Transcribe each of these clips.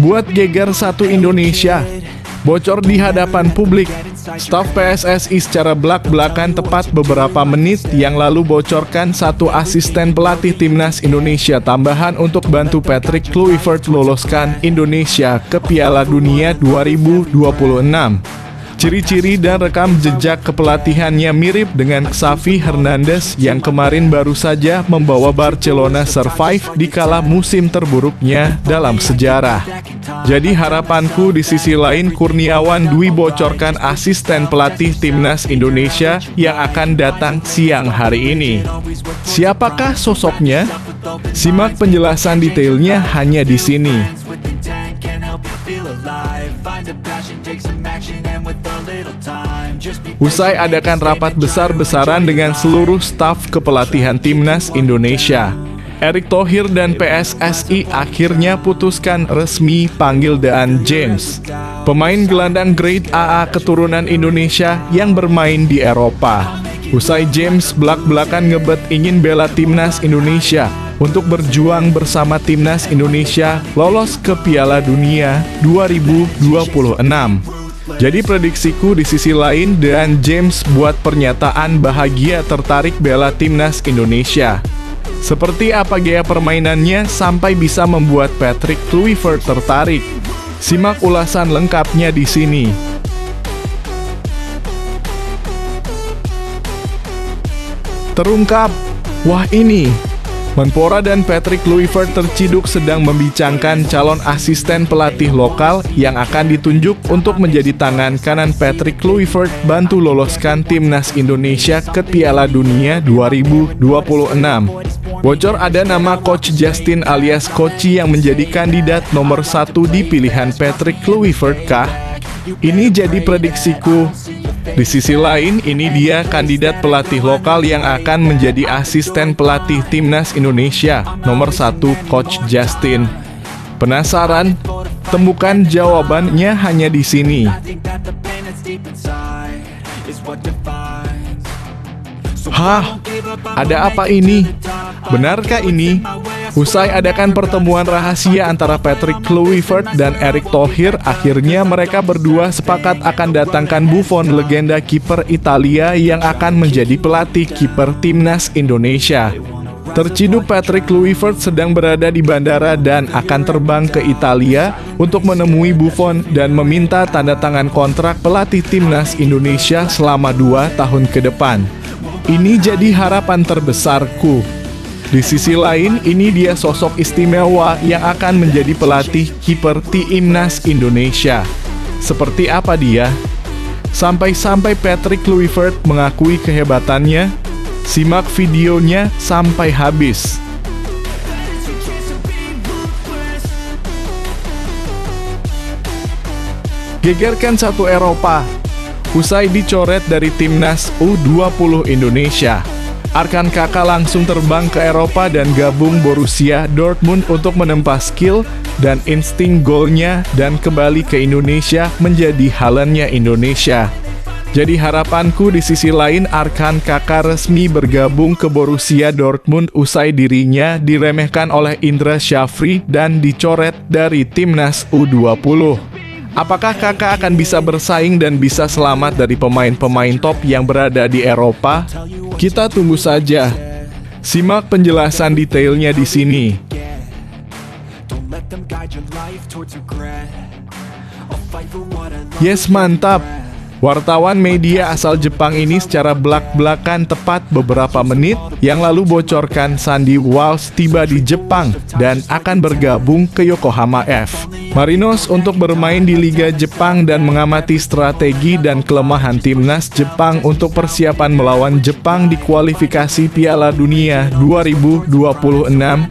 buat geger satu Indonesia. Bocor di hadapan publik. Staf PSSI secara belak-belakan tepat beberapa menit yang lalu bocorkan satu asisten pelatih timnas Indonesia tambahan untuk bantu Patrick Kluivert loloskan Indonesia ke Piala Dunia 2026. Ciri-ciri dan rekam jejak kepelatihannya mirip dengan Xavi Hernandez yang kemarin baru saja membawa Barcelona survive di kala musim terburuknya dalam sejarah. Jadi harapanku di sisi lain Kurniawan Dwi bocorkan asisten pelatih timnas Indonesia yang akan datang siang hari ini. Siapakah sosoknya? Simak penjelasan detailnya hanya di sini. Usai adakan rapat besar-besaran dengan seluruh staf kepelatihan timnas Indonesia, Erick Thohir dan PSSI akhirnya putuskan resmi panggil Daan James, pemain gelandang grade AA keturunan Indonesia yang bermain di Eropa. Usai James belak-belakan ngebet ingin bela timnas Indonesia untuk berjuang bersama timnas Indonesia lolos ke Piala Dunia 2026. Jadi prediksiku di sisi lain Daan James buat pernyataan bahagia tertarik bela timnas Indonesia. Seperti apa gaya permainannya sampai bisa membuat Patrick Kluivert tertarik? Simak ulasan lengkapnya di sini. Terungkap, wah ini Menpora dan Patrick Kluivert terciduk sedang membincangkan calon asisten pelatih lokal yang akan ditunjuk untuk menjadi tangan kanan Patrick Kluivert bantu loloskan timnas Indonesia ke Piala Dunia 2026. Bocor ada nama Coach Justin alias Koci yang menjadi kandidat nomor 1 di pilihan Patrick Kluivert kah? Ini jadi prediksiku. Di sisi lain, ini dia kandidat pelatih lokal yang akan menjadi asisten pelatih timnas Indonesia, nomor 1 Coach Justin. Penasaran? Temukan jawabannya hanya di sini. Hah? Ada apa ini? Benarkah ini? Usai adakan pertemuan rahasia antara Patrick Kluivert dan Erick Thohir, akhirnya mereka berdua sepakat akan datangkan Buffon, legenda kiper Italia yang akan menjadi pelatih kiper timnas Indonesia. Terciduk Patrick Kluivert sedang berada di bandara dan akan terbang ke Italia untuk menemui Buffon dan meminta tanda tangan kontrak pelatih timnas Indonesia selama 2 tahun ke depan. Ini jadi harapan terbesarku. Di sisi lain, ini dia sosok istimewa yang akan menjadi pelatih kiper timnas Indonesia. Seperti apa dia? Sampai-sampai Patrick Kluivert mengakui kehebatannya. Simak videonya sampai habis. Gegerkan satu Eropa. Usai dicoret dari timnas U20 Indonesia, Arkan Kakak langsung terbang ke Eropa dan gabung Borussia Dortmund untuk menempa skill dan insting golnya dan kembali ke Indonesia menjadi Haaland-nya Indonesia. Jadi harapanku di sisi lain Arkan Kakak resmi bergabung ke Borussia Dortmund usai dirinya diremehkan oleh Indra Syafri dan dicoret dari timnas U20. Apakah Kakak akan bisa bersaing dan bisa selamat dari pemain-pemain top yang berada di Eropa? Kita tunggu saja. Simak penjelasan detailnya di sini. Yes, mantap. Wartawan media asal Jepang ini secara belak-belakan tepat beberapa menit yang lalu bocorkan Sandy Walsh tiba di Jepang dan akan bergabung ke Yokohama F. Marinos untuk bermain di Liga Jepang dan mengamati strategi dan kelemahan timnas Jepang untuk persiapan melawan Jepang di kualifikasi Piala Dunia 2026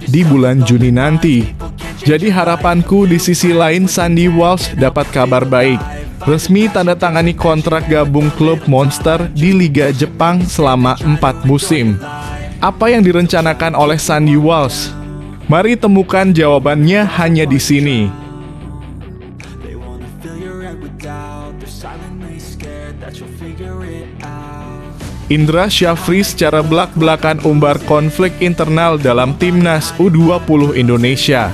di bulan Juni nanti. Jadi harapanku di sisi lain Sandy Walsh dapat kabar baik. Resmi tanda tangani kontrak gabung klub Monster di Liga Jepang selama 4 musim. Apa yang direncanakan oleh Sandy Walsh? Mari temukan jawabannya hanya di sini. Indra Syafri secara belak-belakan umbar konflik internal dalam timnas U20 Indonesia.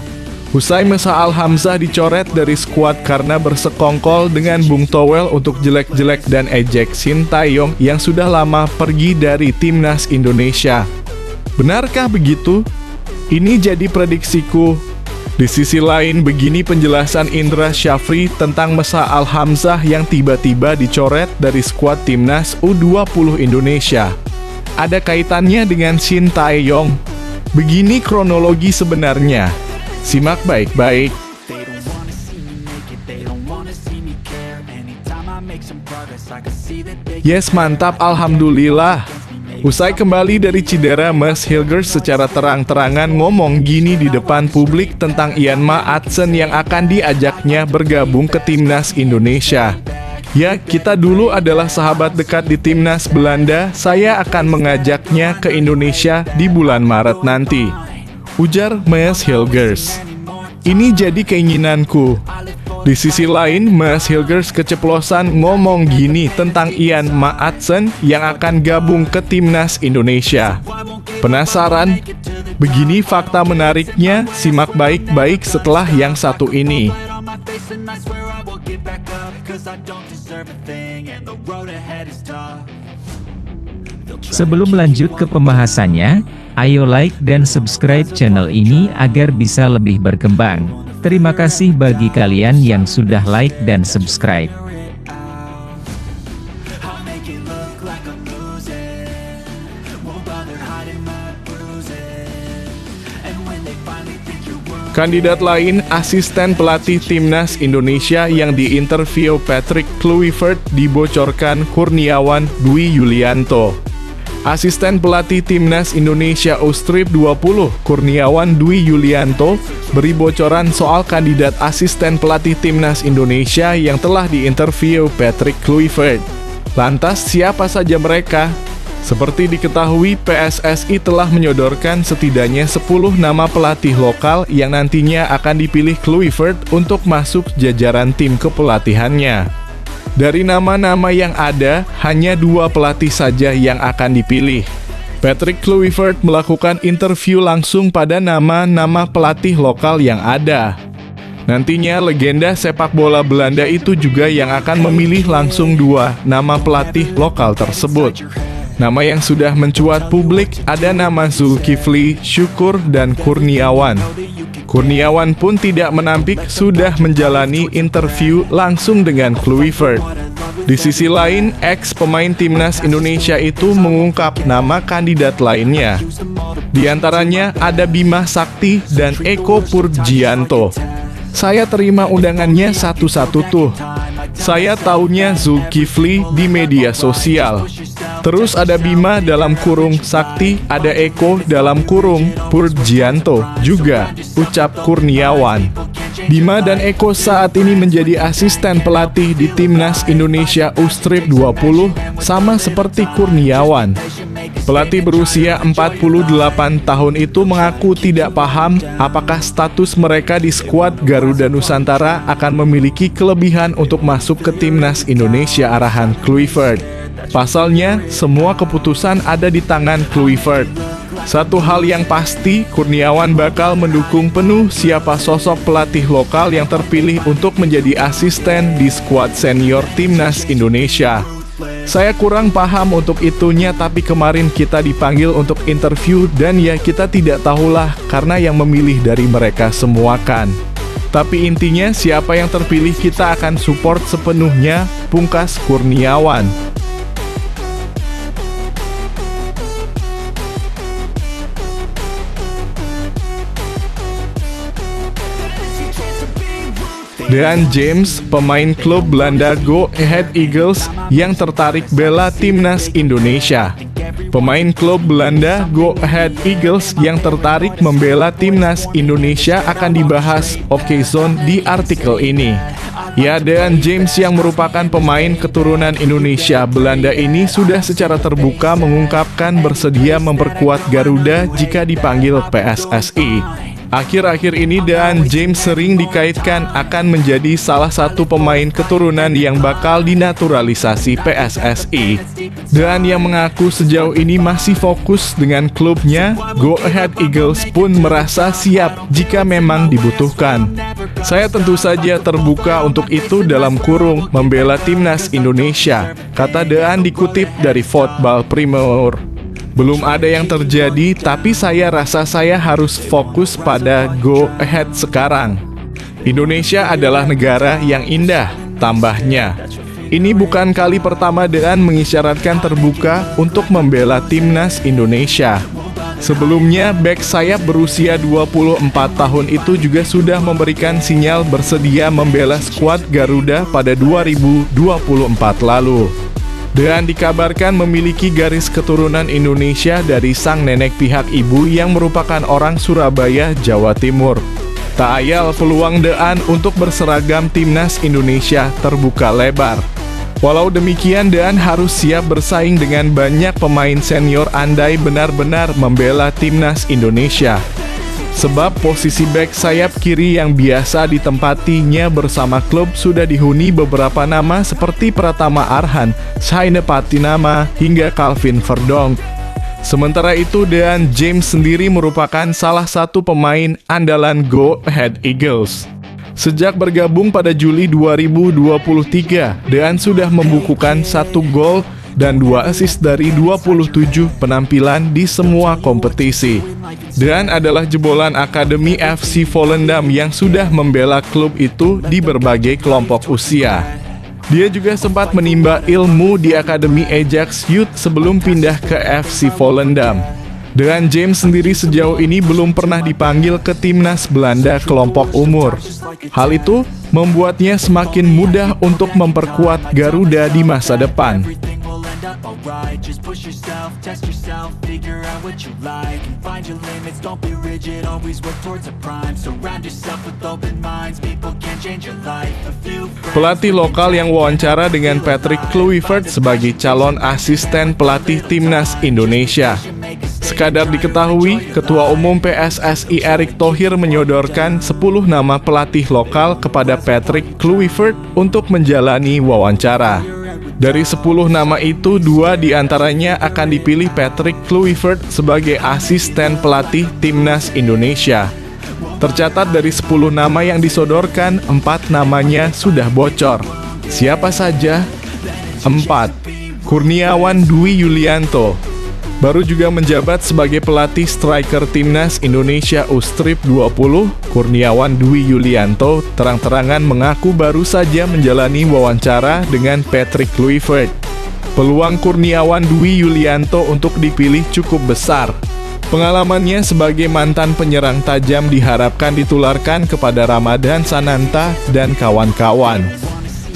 Usai Mesa Al-Hamzah dicoret dari skuad karena bersekongkol dengan Bung Towel untuk jelek-jelek dan ejek Shin Tae-yong yang sudah lama pergi dari timnas Indonesia. Benarkah begitu? Ini jadi prediksiku. Di sisi lain, begini penjelasan Indra Syafri tentang Mesa Al-Hamzah yang tiba-tiba dicoret dari skuad timnas U20 Indonesia. Ada kaitannya dengan Shin Tae-yong. Begini kronologi sebenarnya. Simak baik-baik. Yes, mantap, alhamdulillah. Usai kembali dari cedera, Mas Hilgers secara terang-terangan ngomong gini di depan publik tentang Ian Maatsen yang akan diajaknya bergabung ke timnas Indonesia. Ya, kita dulu adalah sahabat dekat di timnas Belanda, saya akan mengajaknya ke Indonesia di bulan Maret nanti, ujar Mas Hilgers. Ini jadi keinginanku. Di sisi lain, Mas Hilgers keceplosan ngomong gini tentang Ian Maatsen yang akan gabung ke timnas Indonesia. Penasaran? Begini fakta menariknya, simak baik-baik setelah yang satu ini. Sebelum lanjut ke pembahasannya, ayo like dan subscribe channel ini agar bisa lebih berkembang. Terima kasih bagi kalian yang sudah like dan subscribe. Kandidat lain, asisten pelatih timnas Indonesia yang diinterview Patrick Kluivert dibocorkan Kurniawan Dwi Yulianto. Asisten pelatih timnas Indonesia U20 Kurniawan Dwi Yulianto beri bocoran soal kandidat asisten pelatih timnas Indonesia yang telah diinterview Patrick Kluivert. Lantas siapa saja mereka? Seperti diketahui, PSSI telah menyodorkan setidaknya 10 nama pelatih lokal yang nantinya akan dipilih Kluivert untuk masuk jajaran tim kepelatihannya. Dari nama-nama yang ada, hanya 2 pelatih saja yang akan dipilih. Patrick Kluivert melakukan interview langsung pada nama-nama pelatih lokal yang ada. Nantinya legenda sepak bola Belanda itu juga yang akan memilih langsung 2 nama pelatih lokal tersebut. Nama yang sudah mencuat publik ada nama Zulkifli, Syukur, dan Kurniawan. Kurniawan pun tidak menampik sudah menjalani interview langsung dengan Kluivert. Di sisi lain, ex-pemain timnas Indonesia itu mengungkap nama kandidat lainnya. Di antaranya ada Bima Sakti dan Eko Purgianto. Saya terima undangannya satu-satu tuh. Saya taunya Zulkifli di media sosial. Terus ada Bima dalam kurung Sakti, ada Eko dalam kurung Purgianto juga, ucap Kurniawan. Bima dan Eko saat ini menjadi asisten pelatih di timnas Indonesia U20 sama seperti Kurniawan. Pelatih berusia 48 tahun itu mengaku tidak paham apakah status mereka di skuad Garuda Nusantara akan memiliki kelebihan untuk masuk ke timnas Indonesia arahan Kluivert. Pasalnya, semua keputusan ada di tangan Kluivert. Satu hal yang pasti, Kurniawan bakal mendukung penuh siapa sosok pelatih lokal yang terpilih untuk menjadi asisten di skuad senior timnas Indonesia. Saya kurang paham untuk itunya, tapi kemarin kita dipanggil untuk interview dan ya kita tidak tahulah karena yang memilih dari mereka semua kan. Tapi intinya siapa yang terpilih kita akan support sepenuhnya, pungkas Kurniawan. Dan James, pemain klub Belanda Go Ahead Eagles yang tertarik bela timnas Indonesia. Pemain klub Belanda Go Ahead Eagles yang tertarik membela timnas Indonesia akan dibahas Okezone di artikel ini. Ya, dan James yang merupakan pemain keturunan Indonesia Belanda ini sudah secara terbuka mengungkapkan bersedia memperkuat Garuda jika dipanggil PSSI. Akhir-akhir ini Dean James sering dikaitkan akan menjadi salah satu pemain keturunan yang bakal dinaturalisasi PSSI. Dean yang mengaku sejauh ini masih fokus dengan klubnya, Go Ahead Eagles pun merasa siap jika memang dibutuhkan. Saya tentu saja terbuka untuk itu dalam kurung membela timnas Indonesia, kata Dean dikutip dari Football Premier. Belum ada yang terjadi, tapi saya rasa saya harus fokus pada Go Ahead sekarang. Indonesia adalah negara yang indah, tambahnya. Ini bukan kali pertama Dean mengisyaratkan terbuka untuk membela timnas Indonesia. Sebelumnya, bek sayap berusia 24 tahun itu juga sudah memberikan sinyal bersedia membela skuad Garuda pada 2024 lalu. Dean dikabarkan memiliki garis keturunan Indonesia dari sang nenek pihak ibu yang merupakan orang Surabaya, Jawa Timur. Tak ayal peluang Dean untuk berseragam timnas Indonesia terbuka lebar. Walau demikian, Dean harus siap bersaing dengan banyak pemain senior andai benar-benar membela timnas Indonesia. Sebab posisi bek sayap kiri yang biasa ditempatinya bersama klub sudah dihuni beberapa nama seperti Pratama Arhan, Shaine Patinama, hingga Calvin Verdonk. Sementara itu, Dean James sendiri merupakan salah satu pemain andalan Go Ahead Eagles. Sejak bergabung pada Juli 2023, Dean sudah membukukan 1 gol dan 2 assist dari 27 penampilan di semua kompetisi. Dean adalah jebolan Akademi FC Volendam yang sudah membela klub itu di berbagai kelompok usia. Dia juga sempat menimba ilmu di Akademi Ajax Youth sebelum pindah ke FC Volendam. Dean James sendiri sejauh ini belum pernah dipanggil ke timnas Belanda kelompok umur. Hal itu membuatnya semakin mudah untuk memperkuat Garuda di masa depan. Alright, just push yourself, test yourself, figure out what you like, and find your limits, don't be rigid, always work towards a prime, surround yourself with open minds, people can change your life, a few friends. Pelatih lokal yang wawancara dengan Patrick Kluivert sebagai calon asisten pelatih timnas Indonesia. Sekadar diketahui, Ketua Umum PSSI Erick Thohir menyodorkan 10 nama pelatih lokal kepada Patrick Kluivert untuk menjalani wawancara. Dari 10 nama itu, 2 diantaranya akan dipilih Patrick Kluivert sebagai asisten pelatih timnas Indonesia. Tercatat dari 10 nama yang disodorkan, 4 namanya sudah bocor. Siapa saja? 4. Kurniawan Dwi Yulianto baru juga menjabat sebagai pelatih striker timnas Indonesia U-Strip 20. Kurniawan Dwi Yulianto terang-terangan mengaku baru saja menjalani wawancara dengan Patrick Kluivert. Peluang Kurniawan Dwi Yulianto untuk dipilih cukup besar. Pengalamannya sebagai mantan penyerang tajam diharapkan ditularkan kepada Ramadan Sananta dan kawan-kawan.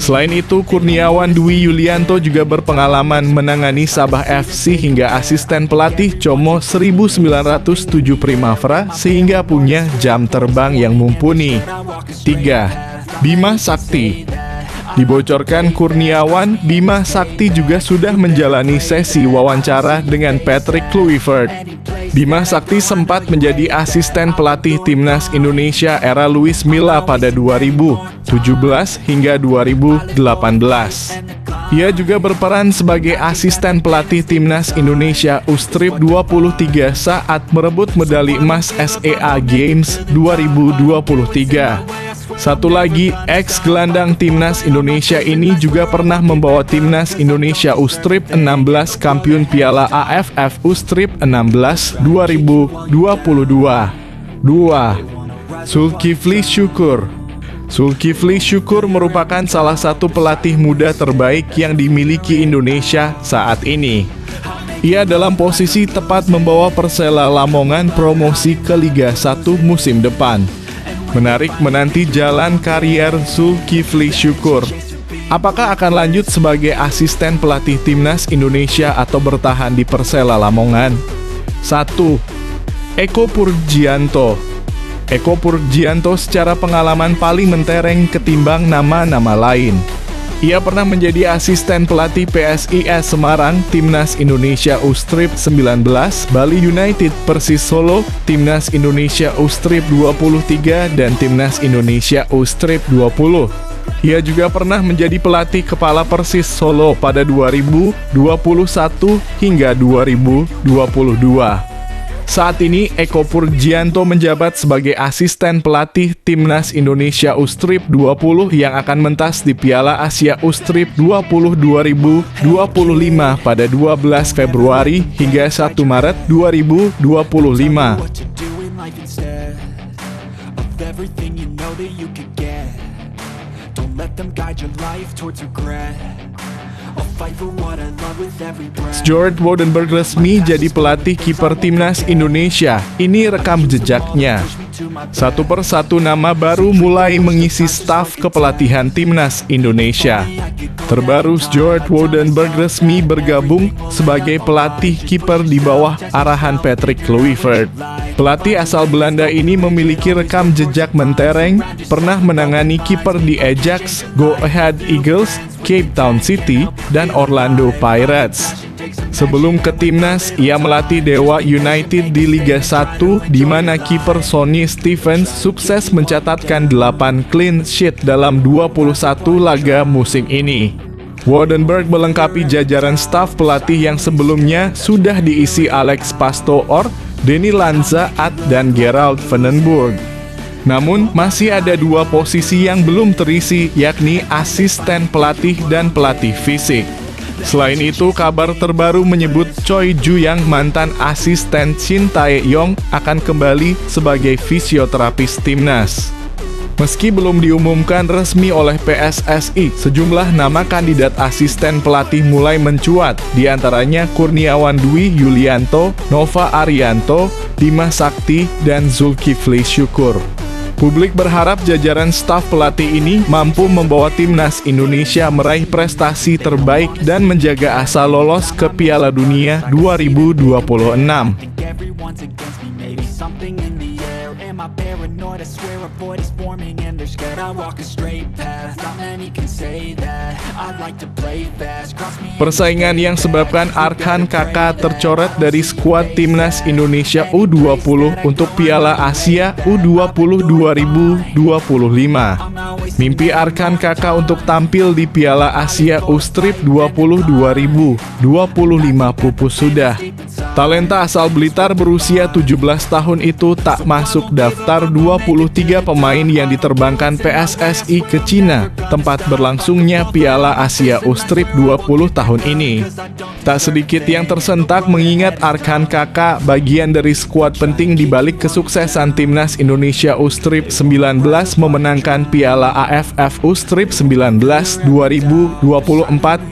Selain itu, Kurniawan Dwi Yulianto juga berpengalaman menangani Sabah FC hingga asisten pelatih Como 1907 Primavera sehingga punya jam terbang yang mumpuni. 3. Bima Sakti. Dibocorkan Kurniawan, Bima Sakti juga sudah menjalani sesi wawancara dengan Patrick Kluivert. Bima Sakti sempat menjadi asisten pelatih timnas Indonesia era Luis Milla pada 2017 hingga 2018. Ia juga berperan sebagai asisten pelatih timnas Indonesia U-Strip 23 saat merebut medali emas SEA Games 2023. Satu lagi, ex-gelandang timnas Indonesia ini juga pernah membawa timnas Indonesia U-Strip 16 kampiun Piala AFF U-Strip 16 2022. 2. Zulkifli Syukur. Zulkifli Syukur merupakan salah satu pelatih muda terbaik yang dimiliki Indonesia saat ini. Ia dalam posisi tepat membawa Persela Lamongan promosi ke Liga 1 musim depan. Menarik menanti jalan karier Zulkifli Syukur. Apakah akan lanjut sebagai asisten pelatih timnas Indonesia atau bertahan di Persela Lamongan? 1. Eko Purgianto. Eko Purgianto secara pengalaman paling mentereng ketimbang nama-nama lain. Ia pernah menjadi asisten pelatih PSIS Semarang, Timnas Indonesia U-Strip 19, Bali United, Persis Solo, Timnas Indonesia U-Strip 23, dan Timnas Indonesia U-Strip 20. Ia juga pernah menjadi pelatih kepala Persis Solo pada 2021 hingga 2022. Saat ini, Eko Purjianto menjabat sebagai asisten pelatih Timnas Indonesia U-Strip 20 yang akan mentas di Piala Asia U-Strip 20 2025 pada 12 Februari hingga 1 Maret 2025. Stuart Woudenberg resmi jadi pelatih kiper Timnas Indonesia. Ini rekam jejaknya. Satu persatu nama baru mulai mengisi staf kepelatihan Timnas Indonesia. Terbaru, Stuart Woudenberg resmi bergabung sebagai pelatih kiper di bawah arahan Patrick Kluivert. Pelatih asal Belanda ini memiliki rekam jejak mentereng, pernah menangani kiper di Ajax, Go Ahead Eagles, Cape Town City, dan Orlando Pirates. Sebelum ke Timnas, ia melatih Dewa United di Liga 1, di mana kiper Sonny Stevens sukses mencatatkan 8 clean sheet dalam 21 laga musim ini. Woudenberg melengkapi jajaran staf pelatih yang sebelumnya sudah diisi Alex Pastoor, Denny Lanza-At, dan Gerald Vandenburg. Namun, masih ada 2 posisi yang belum terisi, yakni asisten pelatih dan pelatih fisik. Selain itu, kabar terbaru menyebut Choi Ju-yang, mantan asisten Shin Tae-yong, akan kembali sebagai fisioterapis Timnas. Meski belum diumumkan resmi oleh PSSI, sejumlah nama kandidat asisten pelatih mulai mencuat, di antaranya Kurniawan Dwi Yulianto, Nova Arianto, Dimas Sakti, dan Zulkifli Syukur. Publik berharap jajaran staf pelatih ini mampu membawa Timnas Indonesia meraih prestasi terbaik dan menjaga asa lolos ke Piala Dunia 2026. Persaingan yang sebabkan Arkan Kakak tercoret dari skuad Timnas Indonesia U20 untuk Piala Asia U20 2025. Mimpi Arkan Kakak untuk tampil di Piala Asia U-Strip 20 2025 pupus sudah. Talenta asal Blitar berusia 17 tahun itu tak masuk daftar 23 pemain yang diterbangkan PSSI ke Cina, tempat berlangsungnya Piala Asia U-Strip 20 tahun ini. Tak sedikit yang tersentak mengingat Arkan Kakak bagian dari skuad penting di balik kesuksesan Timnas Indonesia U-Strip 19 memenangkan Piala AFF U-Strip 19 2024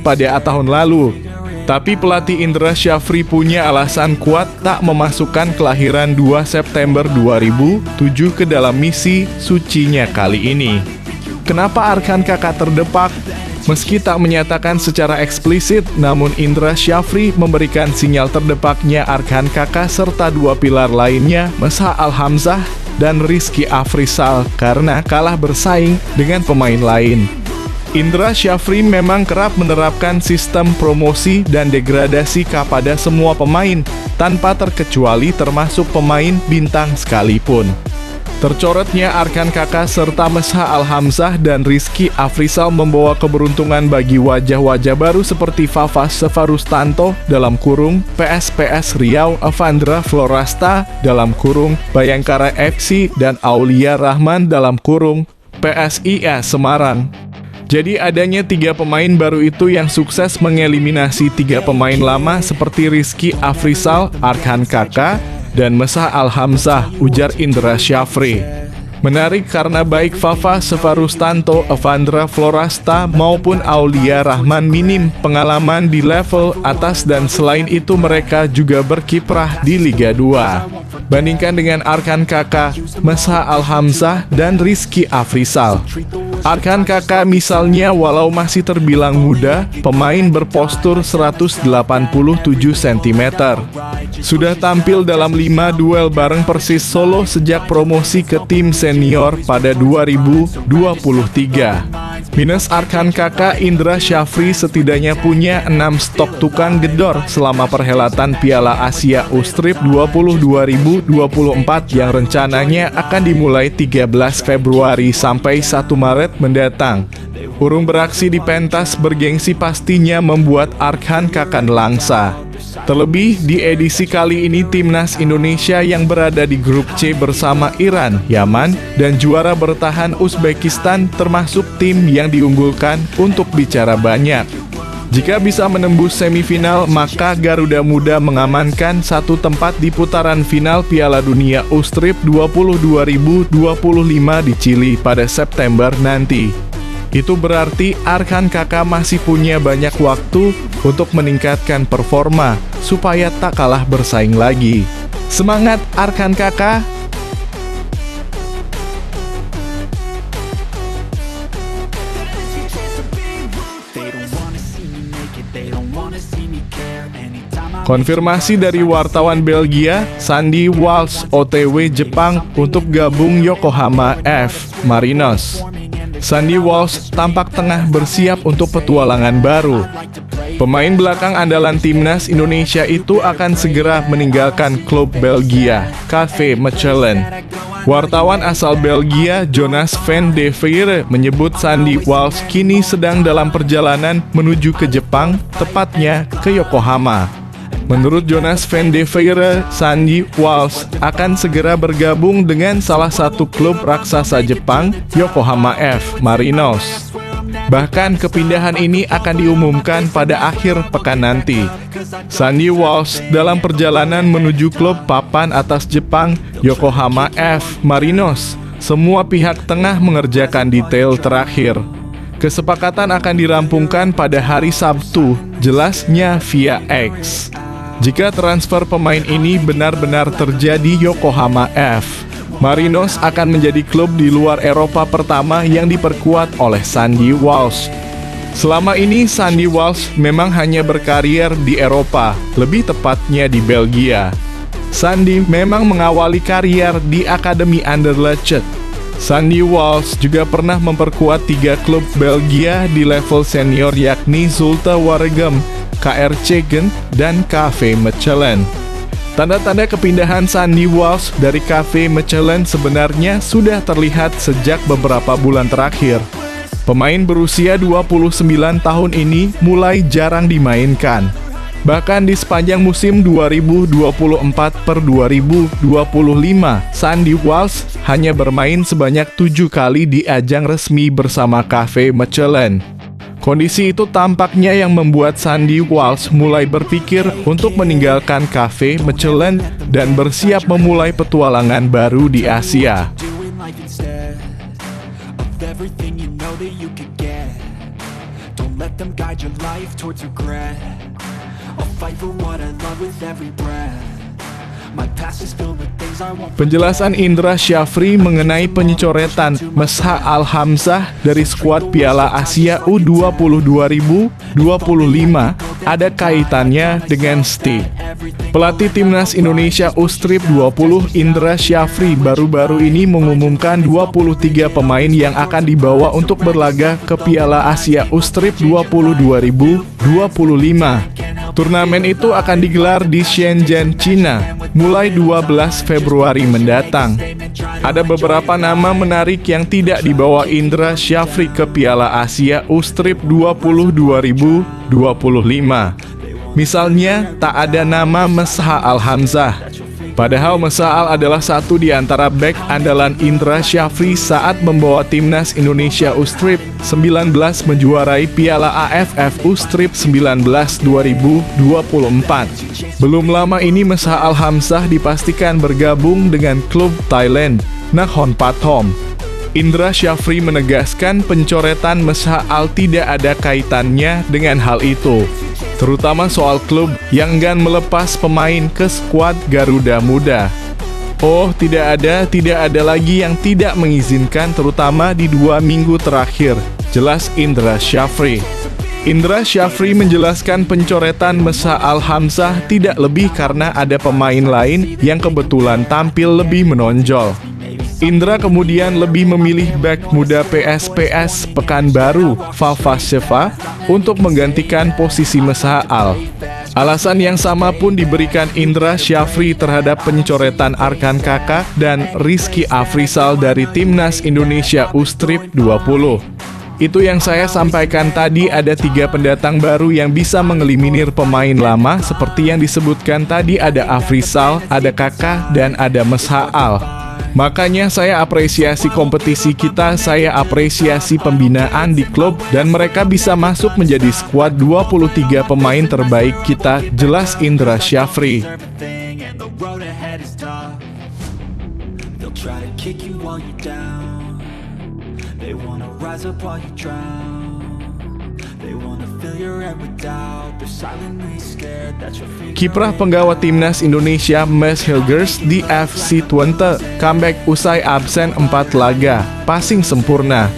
pada tahun lalu. Tapi pelatih Indra Syafri punya alasan kuat tak memasukkan kelahiran 2 September 2007 ke dalam misi sucinya kali ini. Kenapa Arkan Kakak terdepak? Meski tak menyatakan secara eksplisit, namun Indra Syafri memberikan sinyal terdepaknya Arkan Kakak serta 2 pilar lainnya, Mesha Alhamzah dan Rizky Afrizal, karena kalah bersaing dengan pemain lain. Indra Syafri memang kerap menerapkan sistem promosi dan degradasi kepada semua pemain, tanpa terkecuali termasuk pemain bintang sekalipun. Tercoretnya Arkan Kakak serta Mesha Alhamzah dan Rizky Afrizal membawa keberuntungan bagi wajah-wajah baru seperti Fafas Sefarustanto dalam kurung PSPS Riau, Avandra Florasta dalam kurung Bayangkara FC, dan Aulia Rahman dalam kurung PSIS Semarang. Jadi adanya 3 pemain baru itu yang sukses mengeliminasi 3 pemain lama seperti Rizky Afrizal, Arkan Kakak, dan Mesha Alhamzah, ujar Indra Syafri. Menarik karena baik Fafa Sefarustanto, Avandra Florasta maupun Aulia Rahman minim pengalaman di level atas, dan selain itu mereka juga berkiprah di Liga 2. Bandingkan dengan Arkan Kakak, Mesha Alhamzah, dan Rizky Afrizal. Arkan Kakak misalnya, walau masih terbilang muda, pemain berpostur 187 cm. Sudah tampil dalam 5 duel bareng Persis Solo sejak promosi ke tim senior pada 2023. Minus Arkan Kakak, Indra Syafri setidaknya punya 6 stok tukang gedor selama perhelatan Piala Asia U-Strip 20 2024 yang rencananya akan dimulai 13 Februari sampai 1 Maret mendatang. Urung beraksi di pentas bergengsi pastinya membuat Arkan Kakak langsa. Terlebih di edisi kali ini timnas Indonesia yang berada di grup C bersama Iran, Yaman, dan juara bertahan Uzbekistan termasuk tim yang diunggulkan untuk bicara banyak. Jika bisa menembus semifinal, maka Garuda Muda mengamankan satu tempat di putaran final Piala Dunia U-Strip 20 2025 di Chili pada September nanti. Itu berarti Arkan Kakak masih punya banyak waktu untuk meningkatkan performa supaya tak kalah bersaing lagi. Semangat Arkan Kakak! Konfirmasi dari wartawan Belgia, Sandy Walsh OTW Jepang untuk gabung Yokohama F. Marinos. Sandy Walsh tampak tengah bersiap untuk petualangan baru. Pemain belakang andalan timnas Indonesia itu akan segera meninggalkan klub Belgia, KV Mechelen. Wartawan asal Belgia, Jonas van de Veire, menyebut Sandy Walsh kini sedang dalam perjalanan menuju ke Jepang, tepatnya ke Yokohama. Menurut Jonas van de Veire, Sandy Walsh akan segera bergabung dengan salah satu klub raksasa Jepang, Yokohama F. Marinos. Bahkan kepindahan ini akan diumumkan pada akhir pekan nanti. Sandy Walsh dalam perjalanan menuju klub papan atas Jepang, Yokohama F. Marinos. Semua pihak tengah mengerjakan detail terakhir. Kesepakatan akan dirampungkan pada hari Sabtu, jelasnya via X. Jika transfer pemain ini benar-benar terjadi, Yokohama F. Marinos akan menjadi klub di luar Eropa pertama yang diperkuat oleh Sandy Walsh. Selama ini Sandy Walsh memang hanya berkarier di Eropa, lebih tepatnya di Belgia. Sandy memang mengawali karier di Akademi Anderlecht. Sandy Walsh juga pernah memperkuat 3 klub Belgia di level senior yakni Zulte Waregem, KR Cegen, dan KV Mechelen. Tanda-tanda kepindahan Sandy Walsh dari KV Mechelen sebenarnya sudah terlihat sejak beberapa bulan terakhir. Pemain berusia 29 tahun ini mulai jarang dimainkan. Bahkan di sepanjang musim 2024/2025, Sandy Walsh hanya bermain sebanyak 7 kali di ajang resmi bersama KV Mechelen. Kondisi itu tampaknya yang membuat Sandy Walsh mulai berpikir untuk meninggalkan KV Mechelen dan bersiap memulai petualangan baru di Asia. Penjelasan Indra Syafri mengenai pencoretan Mesha Al-Hamzah dari skuad Piala Asia U20 2025 ada kaitannya dengan STI. Pelatih timnas Indonesia U-Strip 20 Indra Syafri baru-baru ini mengumumkan 23 pemain yang akan dibawa untuk berlaga ke Piala Asia U-Strip 20 2025. Turnamen itu akan digelar di Shenzhen, China, mulai 12 Februari mendatang. Ada beberapa nama menarik yang tidak dibawa Indra Syafri ke Piala Asia U-Strip 20 2025. Misalnya, tak ada nama Mesha Al-Hamzah. Padahal Mesha Al adalah satu di antara bek andalan Indra Syafri saat membawa timnas Indonesia U-Strip 19 menjuarai Piala AFF U-Strip 19 2024. Belum lama ini Mesha Al-Hamzah dipastikan bergabung dengan klub Thailand, Nakhon Pathom. Indra Syafri menegaskan pencoretan Mesha Al tidak ada kaitannya dengan hal itu, terutama soal klub yang enggan melepas pemain ke skuad Garuda Muda. Oh, tidak ada lagi yang tidak mengizinkan, terutama di 2 minggu terakhir, jelas Indra Syafri. Indra Syafri menjelaskan pencoretan Mesha Al-Hamzah tidak lebih karena ada pemain lain yang kebetulan tampil lebih menonjol. Indra kemudian lebih memilih bek muda PSPS Pekanbaru, Vavaseva, untuk menggantikan posisi Meshaal. Alasan yang sama pun diberikan Indra Syafri terhadap pencoretan Arkan Kakak dan Rizky Afrizal dari Timnas Indonesia U-Strip 20. Itu yang saya sampaikan tadi, ada 3 pendatang baru yang bisa mengeliminir pemain lama seperti yang disebutkan tadi, ada Afrizal, ada Kakak, dan ada Meshaal. Makanya saya apresiasi kompetisi kita, saya apresiasi pembinaan di klub, dan mereka bisa masuk menjadi skuad 23 pemain terbaik kita, jelas Indra Syafri. Kiprah penggawa Timnas Indonesia Mes Hilgers di FC Twente comeback usai absen 4 laga, passing sempurna.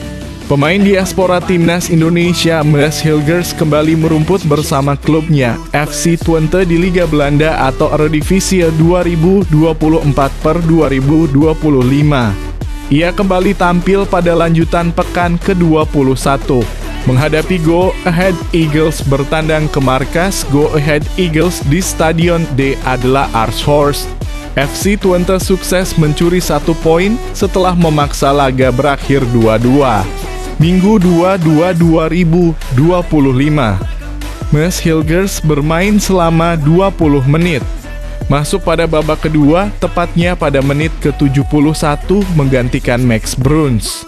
Pemain diaspora Timnas Indonesia Mes Hilgers kembali merumput bersama klubnya FC Twente di Liga Belanda atau Eredivisie 2024/2025. Ia kembali tampil pada lanjutan pekan ke-21 menghadapi Go Ahead Eagles bertandang ke markas Go Ahead Eagles di Stadion De Adela Aarschhorst. FC Twente sukses mencuri 1 poin setelah memaksa laga berakhir 2-2. Minggu 22/2025. Mes Hilgers bermain selama 20 menit. Masuk pada babak kedua, tepatnya pada menit ke-71 menggantikan Max Bruns.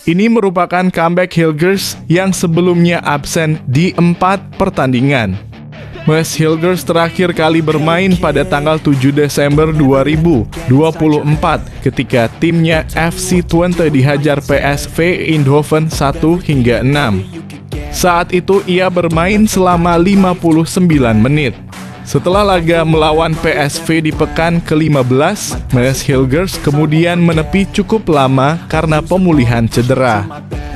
Ini merupakan comeback Hilgers yang sebelumnya absen di 4 pertandingan. Mes Hilgers terakhir kali bermain pada tanggal 7 Desember 2024 ketika timnya FC Twente dihajar PSV Eindhoven 1-6. Saat itu ia bermain selama 59 menit. Setelah laga melawan PSV di pekan ke-15, Mes Hilgers kemudian menepi cukup lama karena pemulihan cedera.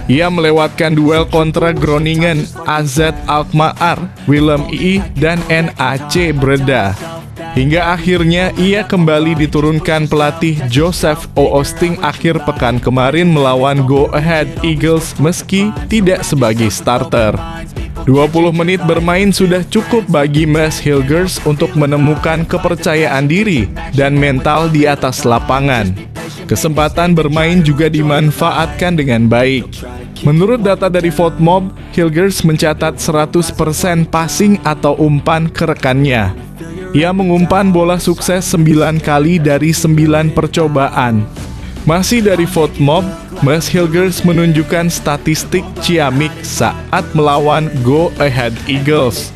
Ia melewatkan duel kontra Groningen, AZ Alkmaar, Willem II, dan NAC Breda. Hingga akhirnya ia kembali diturunkan pelatih Joseph Oosting akhir pekan kemarin melawan Go Ahead Eagles meski tidak sebagai starter. 20 menit bermain sudah cukup bagi Mes Hilgers untuk menemukan kepercayaan diri dan mental di atas lapangan. Kesempatan bermain juga dimanfaatkan dengan baik. Menurut data dari FotMob, Hilgers mencatat 100% passing atau umpan ke rekannya. Ia mengumpan bola sukses 9 kali dari 9 percobaan. Masih dari FotMob, Mes Hilgers menunjukkan statistik ciamik saat melawan Go Ahead Eagles.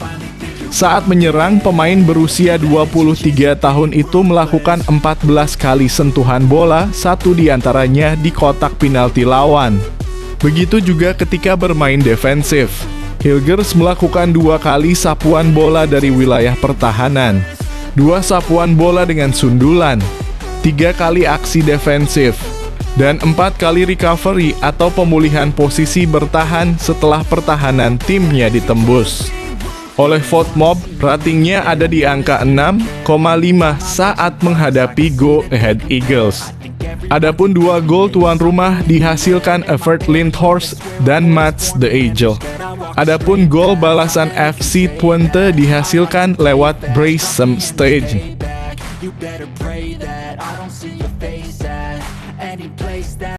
Saat menyerang, pemain berusia 23 tahun itu melakukan 14 kali sentuhan bola, 1 diantaranya di kotak penalti lawan. Begitu juga ketika bermain defensif. Hilgers melakukan 2 kali sapuan bola dari wilayah pertahanan, 2 sapuan bola dengan sundulan, 3 kali aksi defensif, dan 4 kali recovery atau pemulihan posisi bertahan setelah pertahanan timnya ditembus. Oleh FotMob, ratingnya ada di angka 6,5 saat menghadapi Go Ahead Eagles. Adapun 2 gol tuan rumah dihasilkan Evert Lindhorst dan Mats de Agel. Adapun gol balasan FC Twente dihasilkan lewat Brace Stage.